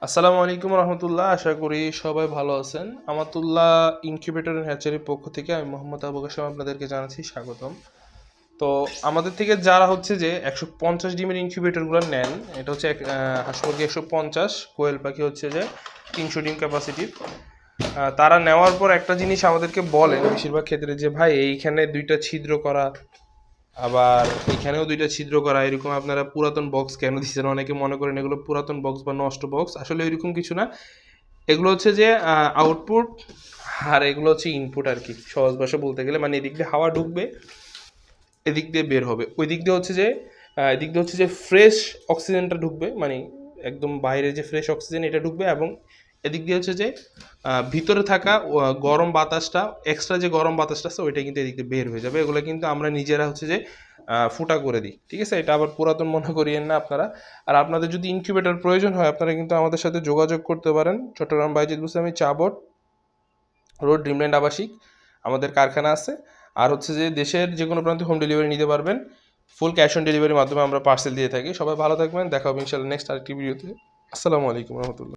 আসসালামু আলাইকুম রহমতুল্লাহ। আশা করি সবাই ভালো আছেন। আমাতুল্লাহ ইনকিউবেটর অ্যান্ড হ্যাচারির পক্ষ থেকে আমি মোহাম্মদ আবু কাসেম আপনাদেরকে জানাচ্ছি স্বাগতম। তো আমাদের থেকে যারা হচ্ছে যে 150 ডিমের ইনকিউবেটরগুলো নেন, এটা হচ্ছে হাঁস মুরগি 150, কোয়েল পাখি হচ্ছে যে 300 ডিম ক্যাপাসিটির। তারা নেওয়ার পর একটা জিনিস আমাদেরকে বলেন বেশিরভাগ ক্ষেত্রে যে ভাই এইখানে দুইটা ছিদ্র করা, আবার এখানেও দুইটা ছিদ্র করা, এরকম আপনারা পুরাতন বক্স কেন দিচ্ছেন? অনেকে মনে করেন এগুলো পুরাতন বক্স বা নষ্ট বক্স, আসলে এরকম কিছু না। এগুলো হচ্ছে যে আউটপুট, আর এগুলো হচ্ছে ইনপুট আর কি, সহজ ভাষা বলতে গেলে। মানে এদিক দিয়ে হাওয়া ঢুকবে, এদিক দিয়ে বের হবে, ওই দিক দিয়ে হচ্ছে যে এদিক দিয়ে হচ্ছে যে ফ্রেশ অক্সিজেনটা ঢুকবে, মানে একদম বাইরে যে ফ্রেশ অক্সিজেন এটা ঢুকবে, এবং এদিক দিয়ে হচ্ছে যে ভিতরে থাকা গরম বাতাসটা, এক্সট্রা যে গরম বাতাসটা আছে ওইটা কিন্তু এদিক দিয়ে বের হয়ে যাবে। এগুলো কিন্তু আমরা নিজেরা হচ্ছে যে ফুটা করে দিই, ঠিক আছে? এটা আবার পুরাতন মনে করিয়েন না আপনারা। আর আপনাদের যদি ইনকিউবেটর প্রয়োজন হয়, আপনারা কিন্তু আমাদের সাথে যোগাযোগ করতে পারেন। চট্টগ্রাম বাইজিদ বুসামি চাবট রোড, ড্রিমল্যান্ড আবাসিক আমাদের কারখানা আছে। আর হচ্ছে যে দেশের যে কোনো প্রান্তে হোম ডেলিভারি নিতে পারবেন। ফুল ক্যাশ অন ডেলিভারির মাধ্যমে আমরা পার্সেল দিয়ে থাকি। সবাই ভালো থাকবেন, দেখা হবে ইনশাআল্লাহ নেক্সট আরেকটি ভিডিওতে। আসসালামু আলাইকুম রহমতুল্লাহ।